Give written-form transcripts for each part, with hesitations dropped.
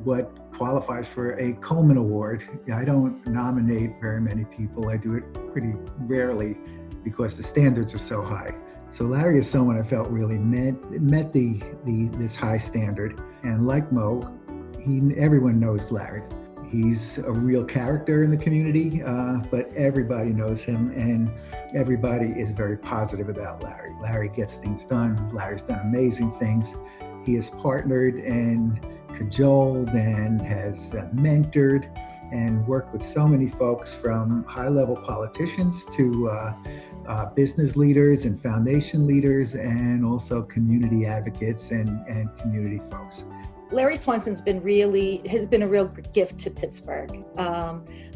what qualifies for a Coleman Award. I don't nominate very many people. I do it pretty rarely because the standards are so high. So Larry is someone I felt really met this high standard. And like Mo, everyone knows Larry. He's a real character in the community, but everybody knows him, and everybody is very positive about Larry. Larry gets things done. Larry's done amazing things. He has partnered and cajoled and has mentored and worked with so many folks, from high-level politicians to business leaders and foundation leaders, and also community advocates and community folks. Larry Swanson's has been a real gift to Pittsburgh.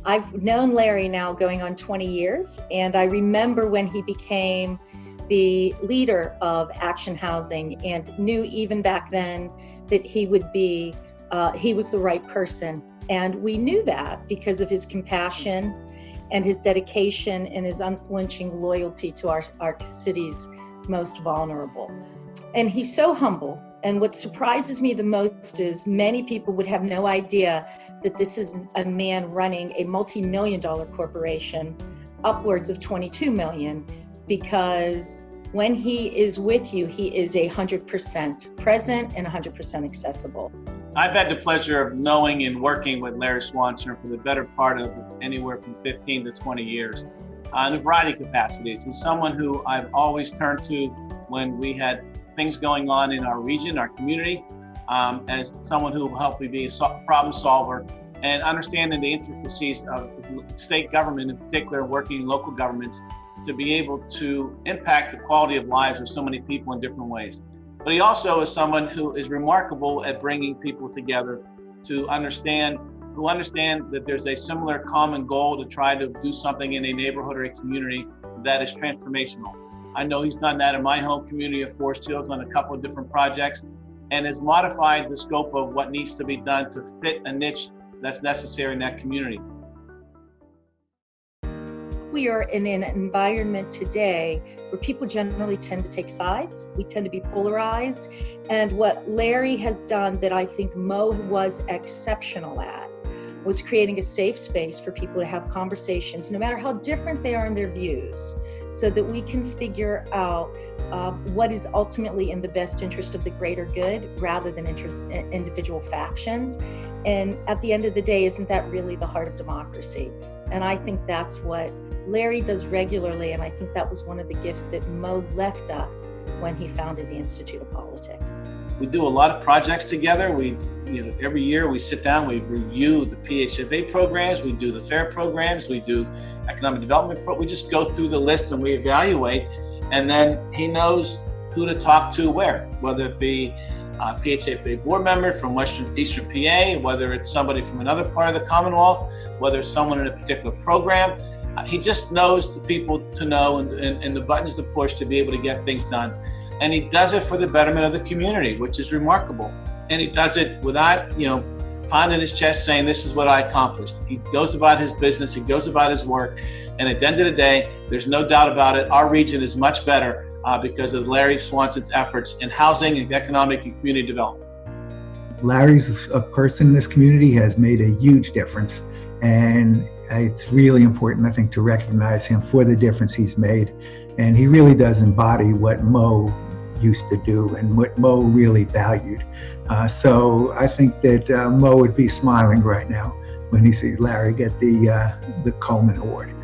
I've known Larry now going on 20 years, and I remember when he became the leader of Action Housing, and knew even back then that he was the right person. And we knew that because of his compassion and his dedication and his unflinching loyalty to our city's most vulnerable. And he's so humble. And what surprises me the most is many people would have no idea that this is a man running a multi-million-dollar corporation, upwards of 22 million, because when he is with you, he is 100% present and 100% accessible. I've had the pleasure of knowing and working with Larry Swanson for the better part of anywhere from 15 to 20 years in a variety of capacities. He's someone who I've always turned to when we had things going on in our region, our community, as someone who helped me be a problem solver and understanding the intricacies of state government, in particular working in local governments, to be able to impact the quality of lives of so many people in different ways. But he also is someone who is remarkable at bringing people together who understand that there's a similar common goal to try to do something in a neighborhood or a community that is transformational. I know he's done that in my home community of Forest Hills on a couple of different projects, and has modified the scope of what needs to be done to fit a niche that's necessary in that community. We are in an environment today where people generally tend to take sides. We tend to be polarized. And what Larry has done that I think Mo was exceptional at was creating a safe space for people to have conversations, no matter how different they are in their views, so that we can figure out what is ultimately in the best interest of the greater good rather than individual factions. And at the end of the day, isn't that really the heart of democracy? And I think that's what Larry does regularly, and I think that was one of the gifts that Mo left us when he founded the Institute of Politics. We do a lot of projects together. Every year we sit down, we review the PHFA programs, we do the FAIR programs, we do economic development we just go through the list and we evaluate, and then he knows who to talk to where, whether it be a PHFA board member from Eastern PA, whether it's somebody from another part of the Commonwealth, whether it's someone in a particular program. He just knows the people to know and the buttons to push to be able to get things done. And he does it for the betterment of the community, which is remarkable. And he does it without, pounding his chest saying, this is what I accomplished. He goes about his business, he goes about his work. And at the end of the day, there's no doubt about it, our region is much better because of Larry Swanson's efforts in housing and economic and community development. Larry's a person in this community, has made a huge difference. And it's really important, I think, to recognize him for the difference he's made. And he really does embody what Mo used to do and what Mo really valued. So I think that Mo would be smiling right now when he sees Larry get the Coleman Award.